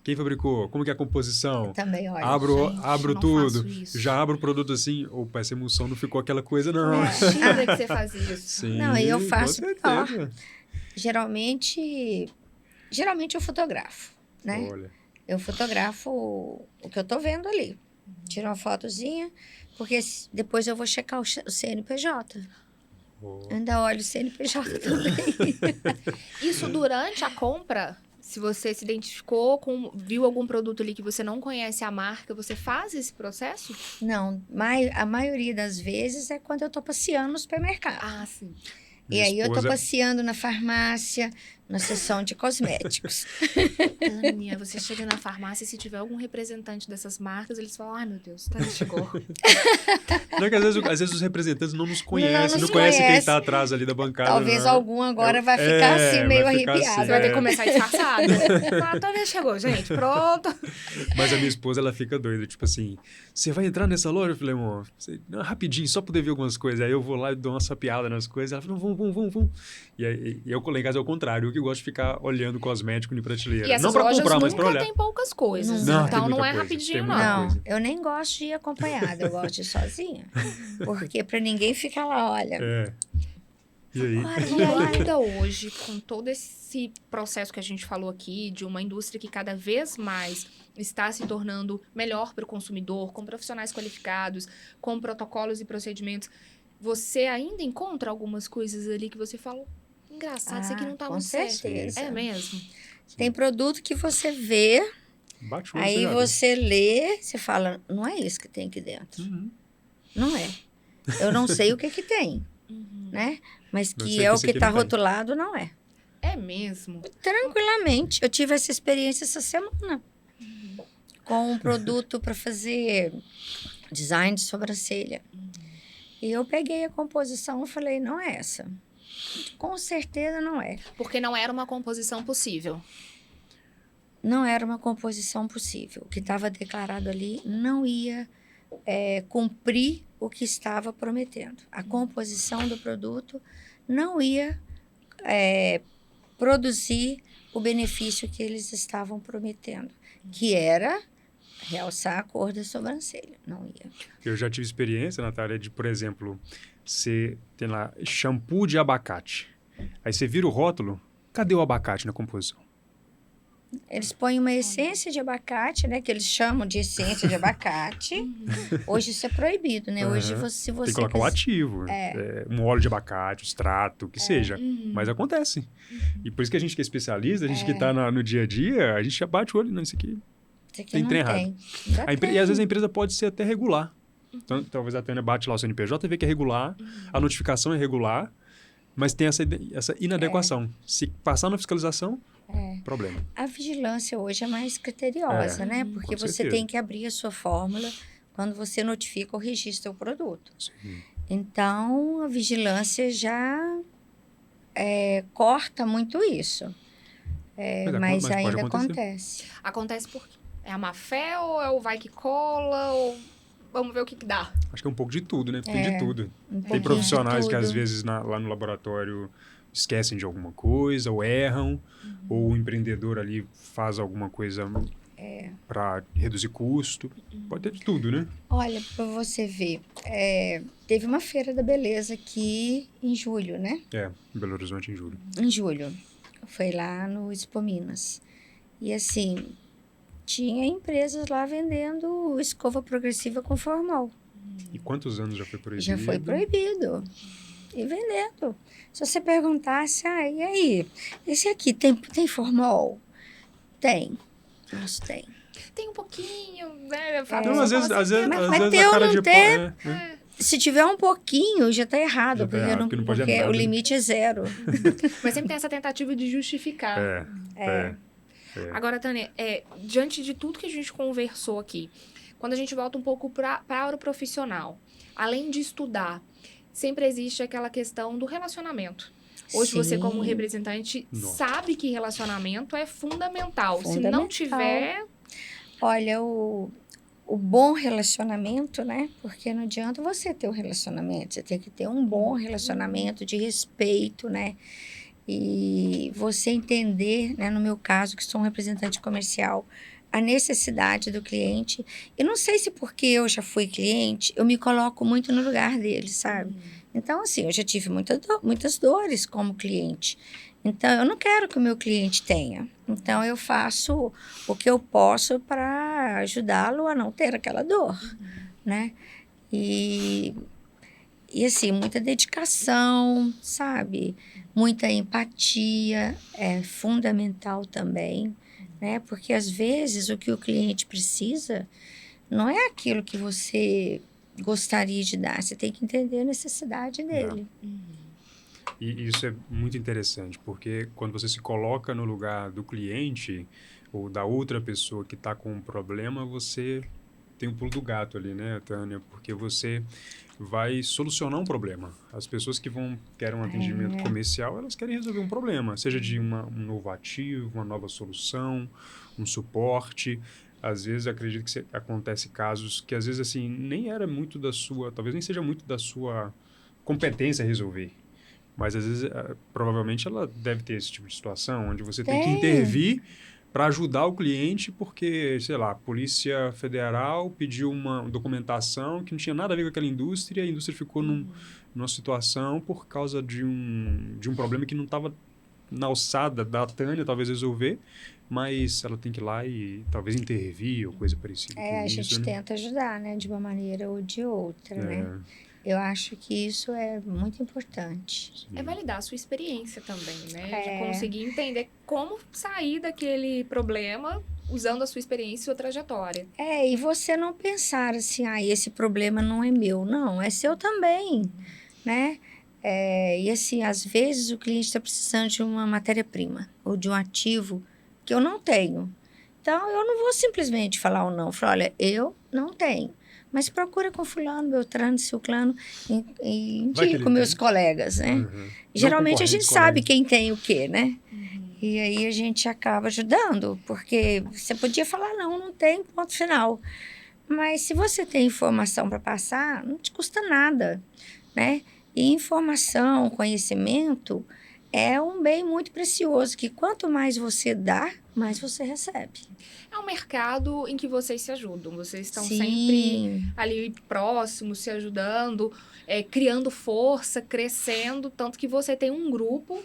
quem fabricou, como que é a composição. Eu também, olha. Abro tudo, isso. já abro o produto assim, opa, essa emulsão não ficou aquela coisa, não. Mentira que você faz isso. Sim, não, e eu faço pior. Geralmente eu fotografo, né? Olha. Eu fotografo o que eu tô vendo ali. Tiro uma fotozinha, porque depois eu vou checar o CNPJ. Eu ainda olho o CNPJ também. Isso durante a compra, se você se identificou, viu algum produto ali que você não conhece a marca, você faz esse processo? Não, a maioria das vezes é quando eu tô passeando no supermercado. Ah, sim. E aí eu tô passeando na farmácia, na seção de cosméticos. Tânia, você chega na farmácia e se tiver algum representante dessas marcas, eles falam, ai meu Deus, Tânia chegou. Não é que às vezes os representantes não nos conhecem, não conhecem quem está atrás ali da bancada. Talvez algum agora vai ficar assim, meio arrepiado. Assim, você vai ter que começar disfarçada. A Tânia chegou, gente, pronto. Mas a minha esposa, ela fica doida, tipo assim, você vai entrar nessa loja? Eu falei, amor, rapidinho, só poder ver algumas coisas. Aí eu vou lá e dou uma sapiada nas coisas. Ela fala, vamos. E aí, eu lá em casa é o contrário, eu que gosto de ficar olhando cosmético em prateleira. E essas não pra lojas comprar, mas pra olhar. Tem poucas coisas, não, então não é coisa, rapidinho, não. Eu nem gosto de ir acompanhada, eu gosto de ir sozinha. Porque pra ninguém ficar lá, olha... E aí? E ainda hoje, com todo esse processo que a gente falou aqui, de uma indústria que cada vez mais está se tornando melhor para o consumidor, com profissionais qualificados, com protocolos e procedimentos, você ainda encontra algumas coisas ali que você fala, engraçado, isso aqui não tá muito certo. É mesmo? Sim. Tem produto que você vê, aí você lê, você fala, não é isso que tem aqui dentro. Não é. Eu não sei o que tem. né? Mas Não que sei é que o esse que aqui está não tem. rotulado, não é. É mesmo? Tranquilamente. Eu tive essa experiência essa semana com um produto para fazer design de sobrancelha. E eu peguei a composição e falei, não é essa. Com certeza não é. Porque não era uma composição possível. Não era uma composição possível. O que estava declarado ali não ia cumprir o que estava prometendo. A composição do produto não ia produzir o benefício que eles estavam prometendo, que era realçar a cor da sobrancelha. Não ia. Eu já tive experiência, Natália, de, por exemplo, você tem lá shampoo de abacate. Aí você vira o rótulo, cadê o abacate na composição? Eles põem uma essência de abacate, né? Que eles chamam de essência de abacate. Hoje isso é proibido, né? Hoje, se você Tem que colocar o ativo, um óleo de abacate, o extrato, o que seja. Mas acontece. E por isso que a gente que é especialista, a gente que está no dia a dia, a gente já bate o olho nisso aqui. Isso aqui Tem não trem tem. errado. E às vezes a empresa pode ser até regular. Então, talvez a Tânia bate lá o CNPJ e vê que é regular, a notificação é regular, mas tem essa inadequação. Se passar na fiscalização, problema. A vigilância hoje é mais criteriosa, né? Porque você certeza. tem que abrir a sua fórmula quando você notifica ou registra o produto. Sim. Então, a vigilância já corta muito isso. Mas pode ainda acontecer. acontece. Acontece por quê? É a má fé ou é o vai que cola? Ou vamos ver o que dá? Acho que é um pouco de tudo, né? Tem de tudo. Um Tem pouquinho profissionais de que às tudo. vezes lá no laboratório esquecem de alguma coisa ou erram, ou o empreendedor ali faz alguma coisa para reduzir custo. Pode ter de tudo, né? Olha, para você ver, teve uma feira da beleza aqui em julho, né? Em Belo Horizonte em julho. Em julho. Foi lá no Expo Minas. E assim, tinha empresas lá vendendo escova progressiva com formol. E quantos anos já foi proibido? Já foi proibido. E vendendo. Se você perguntasse, e aí? Esse aqui tem formol? Tem. Nossa, tem. Tem um pouquinho, né? Não, às vezes Mas a ter ou cara não de ter, pau... Se tiver um pouquinho, já está errado. Já tá errado, porque não pode porque nada, o né? limite é 0. Mas sempre tem essa tentativa de justificar. Agora, Tânia, diante de tudo que a gente conversou aqui, quando a gente volta um pouco para o profissional, além de estudar, sempre existe aquela questão do relacionamento. Hoje você, como representante, sabe que relacionamento é fundamental. Se não tiver... Olha, o bom relacionamento, né? Porque não adianta você ter um relacionamento. Você tem que ter um bom relacionamento de respeito, né? E você entender, né? No meu caso, que sou um representante comercial, a necessidade do cliente. E não sei se porque eu já fui cliente, eu me coloco muito no lugar dele, sabe? Então, assim, eu já tive muitas dores como cliente. Então, eu não quero que o meu cliente tenha. Então, eu faço o que eu posso para ajudá-lo a não ter aquela dor, né? E assim, muita dedicação, sabe? Muita empatia é fundamental também, né? Porque, às vezes, o que o cliente precisa não é aquilo que você gostaria de dar. Você tem que entender a necessidade dele. E isso é muito interessante, porque quando você se coloca no lugar do cliente ou da outra pessoa que está com um problema, você tem um pulo do gato ali, né, Tânia? Porque você vai solucionar um problema. As pessoas que querem um atendimento comercial, elas querem resolver um problema, seja de um novo ativo, uma nova solução, um suporte. Às vezes, acredito que acontece casos que, às vezes, assim, nem era muito da sua... Talvez nem seja muito da sua competência resolver. Mas, às vezes, provavelmente, ela deve ter esse tipo de situação, onde você tem que intervir para ajudar o cliente, porque, sei lá, a Polícia Federal pediu uma documentação que não tinha nada a ver com aquela indústria, e a indústria ficou numa situação por causa de um problema que não estava na alçada da Tânia, talvez, resolver, mas ela tem que ir lá e talvez intervir ou coisa parecida. A gente tenta ajudar, né? De uma maneira ou de outra, né? Eu acho que isso é muito importante. Sim. É validar a sua experiência também, né? De conseguir entender como sair daquele problema usando a sua experiência e sua trajetória. E você não pensar assim, esse problema não é meu. Não, é seu também, né? E assim, às vezes o cliente está precisando de uma matéria-prima ou de um ativo que eu não tenho. Então, eu não vou simplesmente falar ou não. Falar, olha, eu não tenho. Mas procura com fulano, beltrano, ciclano e indique com meus colegas, né? Uhum. Geralmente a gente sabe quem tem o quê, né? E aí a gente acaba ajudando, porque você podia falar, não tem, ponto final. Mas se você tem informação para passar, não te custa nada, né? E informação, conhecimento é um bem muito precioso, que quanto mais você dá, mais você recebe. É um mercado em que vocês se ajudam. Vocês estão Sim. sempre ali próximos, se ajudando, criando força, crescendo. Tanto que você tem um grupo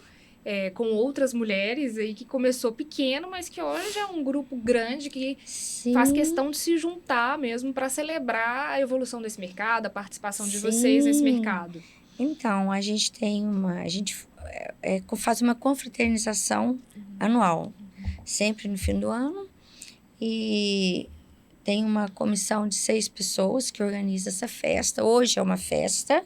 com outras mulheres aí que começou pequeno, mas que hoje é um grupo grande que faz questão de se juntar mesmo para celebrar a evolução desse mercado, a participação de vocês nesse mercado. Então, a gente faz uma confraternização anual, sempre no fim do ano, e tem uma comissão de 6 pessoas que organiza essa festa. Hoje é uma festa.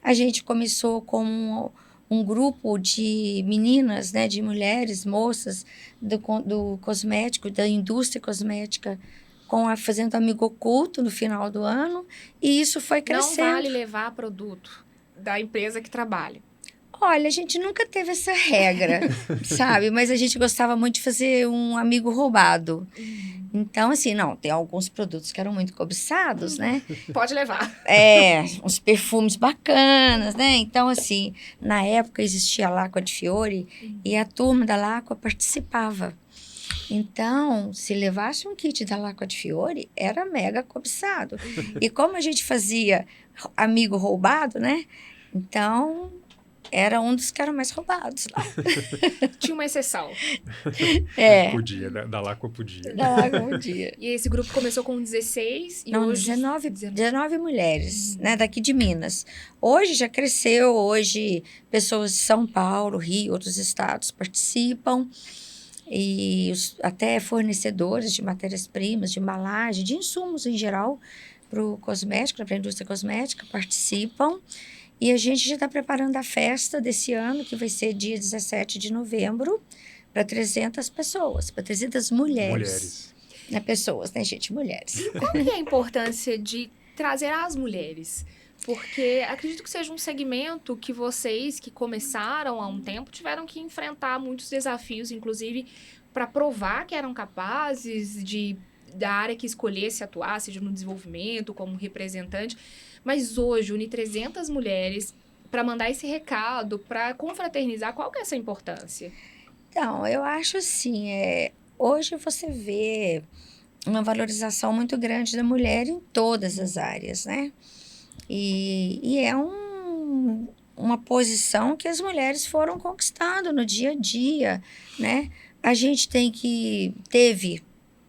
A gente começou com um grupo de meninas, né, de mulheres, moças do cosmético, da indústria cosmética, fazendo amigo oculto no final do ano, e isso foi crescendo. Não vale levar produto da empresa que trabalha. Olha, a gente nunca teve essa regra, sabe? Mas a gente gostava muito de fazer um amigo roubado. Então, assim, tem alguns produtos que eram muito cobiçados, né? Pode levar. Uns perfumes bacanas, né? Então, assim, na época existia a Lacqua di Fiore e a turma da Lacqua participava. Então, se levasse um kit da Lacqua di Fiore, era mega cobiçado. E como a gente fazia amigo roubado, né? Então, era um dos que eram mais roubados lá. Tinha uma exceção. Podia, da Lacqua podia. Da Lacqua podia. E esse grupo começou com 16 e hoje... 19 mulheres, né? Daqui de Minas. Hoje já cresceu, hoje pessoas de São Paulo, Rio, outros estados participam. E até fornecedores de matérias-primas, de embalagem, de insumos em geral, para o cosmético, para a indústria cosmética, participam. E a gente já está preparando a festa desse ano, que vai ser dia 17 de novembro, para 300 pessoas, para 300 mulheres. Né, pessoas, né, gente? Mulheres. Qual que é a importância de trazer as mulheres? Porque acredito que seja um segmento que vocês, que começaram há um tempo, tiveram que enfrentar muitos desafios, inclusive para provar que eram capazes da área que escolhesse atuar, seja no desenvolvimento, como representante. Mas hoje, unir 300 mulheres para mandar esse recado, para confraternizar, qual que é essa importância? Então, eu acho assim, hoje você vê uma valorização muito grande da mulher em todas as áreas, né? E é uma posição que as mulheres foram conquistando no dia a dia, né? A gente teve,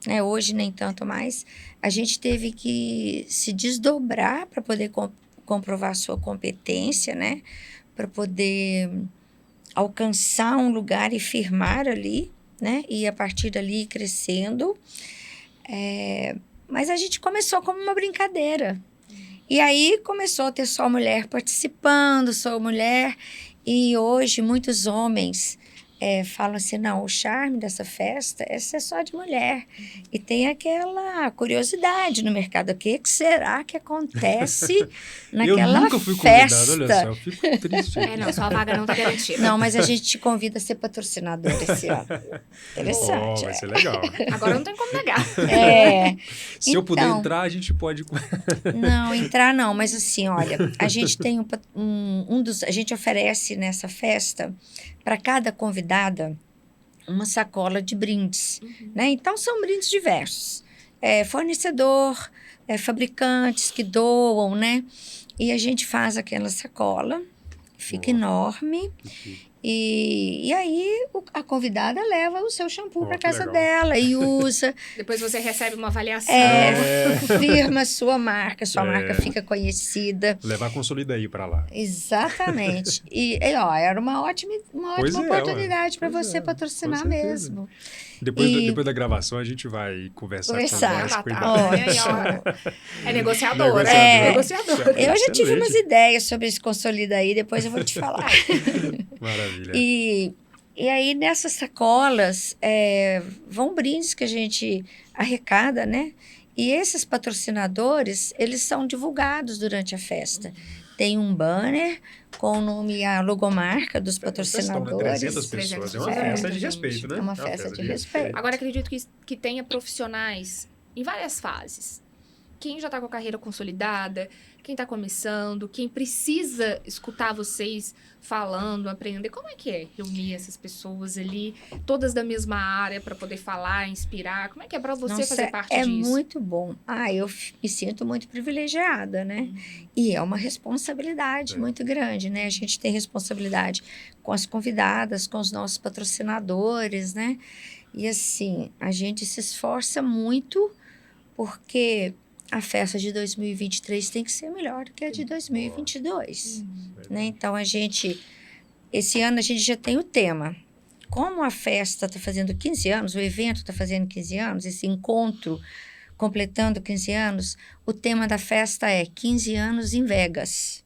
né? Hoje nem tanto mais, a gente teve que se desdobrar para poder comprovar sua competência, né? Para poder alcançar um lugar e firmar ali, né? E a partir dali ir crescendo. Mas a gente começou como uma brincadeira. E aí começou a ter só mulher participando, só mulher. E hoje muitos homens falam assim, não, o charme dessa festa, essa é só de mulher. E tem aquela curiosidade no mercado, o que será que acontece naquela festa? Eu nunca fui convidado, olha só, eu fico triste. Não, sua vaga não está garantida. Não, mas a gente te convida a ser patrocinador esse ano. Interessante. Vai ser legal. Agora não tem como negar. Se eu puder entrar, a gente pode... Não, entrar não, mas assim, olha, a gente tem a gente oferece nessa festa para cada convidada uma sacola de brindes, né? Então, são brindes diversos. Fornecedor, fabricantes que doam, né? E a gente faz aquela sacola, fica enorme. E aí a convidada leva o seu shampoo para casa legal. dela e usa. Depois você recebe uma avaliação. Firma sua marca fica conhecida. Levar a Consolida aí para lá. Exatamente. E ó, era uma ótima oportunidade para você patrocinar mesmo. Depois da gravação, a gente vai conversar. É negociadora. É negociadora. Eu já tive umas ideias sobre esse Consolida aí, depois eu vou te falar. Maravilha. E aí, nessas sacolas, vão brindes que a gente arrecada, né? E esses patrocinadores, eles são divulgados durante a festa. Tem um banner com o nome e a logomarca dos patrocinadores. 300 pessoas. É uma festa de respeito, né? É uma festa de respeito. Agora, acredito que tenha profissionais em várias fases. Quem já está com a carreira consolidada, quem está começando, quem precisa escutar vocês falando, aprender. Como é que é reunir essas pessoas ali, todas da mesma área, para poder falar, inspirar? Como é que é para você fazer parte disso? É muito bom. Eu me sinto muito privilegiada, né? E é uma responsabilidade muito grande, né? A gente tem responsabilidade com as convidadas, com os nossos patrocinadores, né? E assim, a gente se esforça muito porque a festa de 2023 tem que ser melhor do que a de 2022, né? Então, esse ano a gente já tem o tema. Como a festa está fazendo 15 anos, o evento está fazendo 15 anos, esse encontro completando 15 anos, o tema da festa é 15 anos em Vegas.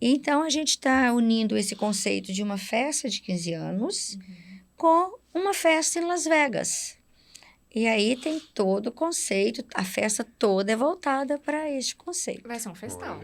Então, a gente está unindo esse conceito de uma festa de 15 anos com uma festa em Las Vegas. E aí tem todo o conceito, a festa toda é voltada para este conceito. Vai ser um festão.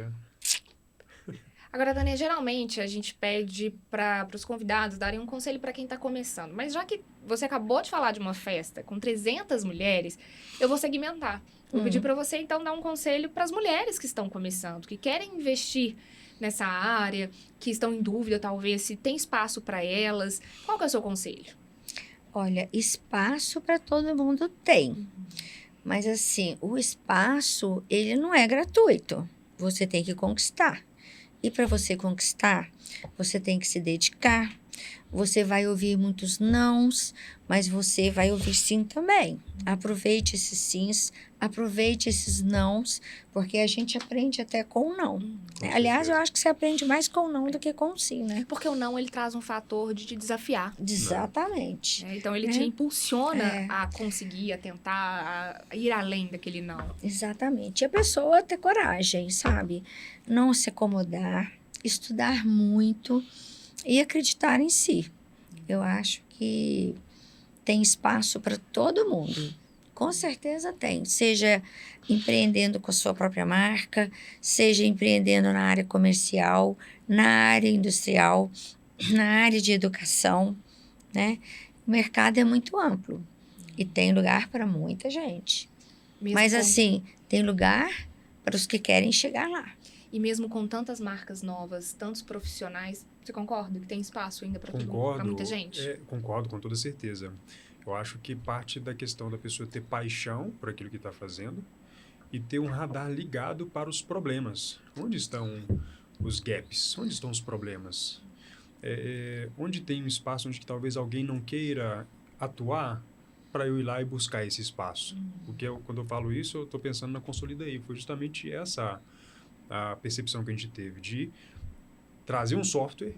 Agora, Tânia, geralmente a gente pede para os convidados darem um conselho para quem está começando. Mas já que você acabou de falar de uma festa com 300 mulheres, eu vou segmentar. Vou pedir para você, então, dar um conselho para as mulheres que estão começando, que querem investir nessa área, que estão em dúvida, talvez, se tem espaço para elas. Qual que é o seu conselho? Olha, espaço para todo mundo tem. Mas, assim, o espaço, ele não é gratuito. Você tem que conquistar. E para você conquistar, você tem que se dedicar. Você vai ouvir muitos nãos, mas você vai ouvir sim também. Aproveite esses sims, aproveite esses nãos, porque a gente aprende até com o não. Aliás, eu acho que você aprende mais com o não do que com o sim, né? Porque o não, ele traz um fator de te desafiar. Exatamente. Então, ele te impulsiona a conseguir, a tentar, a ir além daquele não. Exatamente. E a pessoa ter coragem, sabe? Não se acomodar, estudar muito e acreditar em si. Eu acho que tem espaço para todo mundo. Com certeza tem. Seja empreendendo com a sua própria marca, seja empreendendo na área comercial, na área industrial, na área de educação, né? O mercado é muito amplo e tem lugar para muita gente. Mas assim, tem lugar para os que querem chegar lá. E mesmo com tantas marcas novas, tantos profissionais, você concorda que tem espaço ainda para muita gente? Concordo com toda certeza. Eu acho que parte da questão da pessoa ter paixão por aquilo que está fazendo e ter um radar ligado para os problemas. Onde estão os gaps? Onde estão os problemas? Onde tem um espaço onde que talvez alguém não queira atuar para eu ir lá e buscar esse espaço? Porque quando eu falo isso, eu estou pensando na Consolida aí. Foi justamente essa a percepção que a gente teve de trazer um software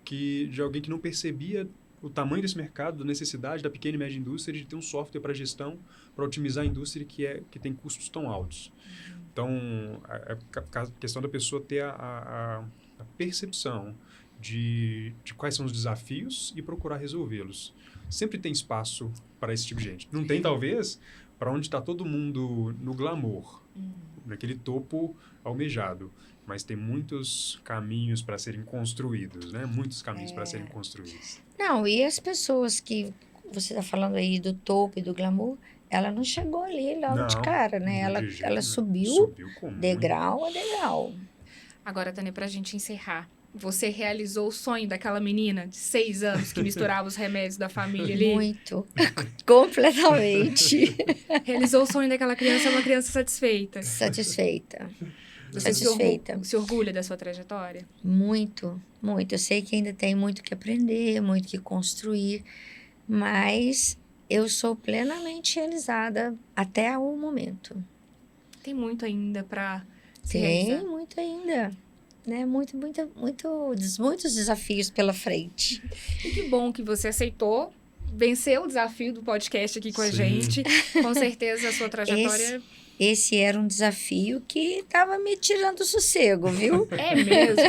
de alguém que não percebia o tamanho desse mercado, da necessidade da pequena e média indústria de ter um software para gestão, para otimizar a indústria que tem custos tão altos. Então, a questão da pessoa ter a percepção de quais são os desafios e procurar resolvê-los. Sempre tem espaço para esse tipo de gente. Não tem, talvez, para onde está todo mundo no glamour, naquele topo almejado. Mas tem muitos caminhos para serem construídos, né? Muitos caminhos para serem construídos. Não, e as pessoas que você está falando aí do topo e do glamour, ela não chegou ali logo de cara, né? Ela subiu degrau a degrau. Agora, Tânia, para a gente encerrar, você realizou o sonho daquela menina de 6 anos que misturava os remédios da família ali? Muito. Completamente. Realizou o sonho daquela criança, uma criança satisfeita. Satisfeita. satisfeita. Se orgulha da sua trajetória? Muito, muito. Eu sei que ainda tem muito que aprender, muito que construir, mas eu sou plenamente realizada até o momento. Tem muito ainda para se Tem realizar. muito ainda, né? Muitos desafios pela frente. E que bom que você aceitou, venceu o desafio do podcast aqui com a Sim. gente. Com certeza a sua trajetória... Esse era um desafio que estava me tirando o sossego, viu? É mesmo?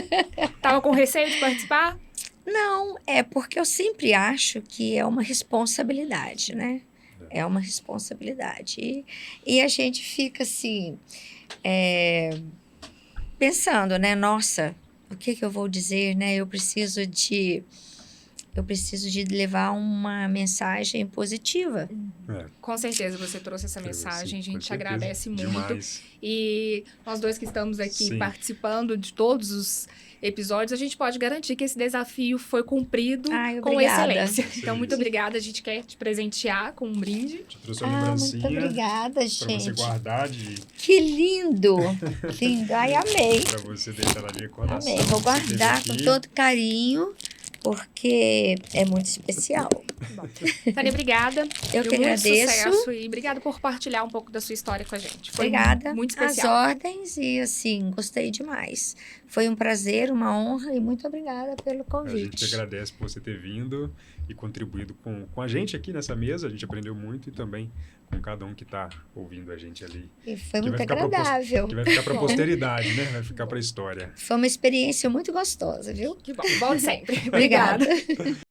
Tava com receio de participar? Não, é porque eu sempre acho que é uma responsabilidade, né? É uma responsabilidade. E a gente fica assim, pensando, né? Nossa, o que eu vou dizer, né? Eu preciso de levar uma mensagem positiva. Com certeza você trouxe essa mensagem, a gente agradece muito. Demais. E nós dois que estamos aqui Sim. participando de todos os episódios, a gente pode garantir que esse desafio foi cumprido com obrigada. excelência. Sim. Então, muito obrigada. A gente quer te presentear com um brinde. Te trouxe uma lembrancinha. Muito obrigada, Pra gente. você guardar Que lindo! Lindo. Ai, amei. Pra você deixar ela de recordação. Amei. Vou guardar com todo carinho, porque é muito especial. Tânia, obrigada. Eu que Muito agradeço. sucesso e obrigada por partilhar um pouco da sua história com a gente. Foi Obrigada. muito Às especial. ordens e, assim, gostei demais. Foi um prazer, uma honra e muito obrigada pelo A convite. gente agradece por você ter vindo e contribuído com a gente aqui nessa mesa. A gente aprendeu muito e também com cada um que está ouvindo a gente ali. E foi Que muito vai ficar pra agradável. Que vai ficar para a posteridade, né? Vai ficar para a história. Foi uma experiência muito gostosa, viu? Que bom. Volte sempre. Obrigada.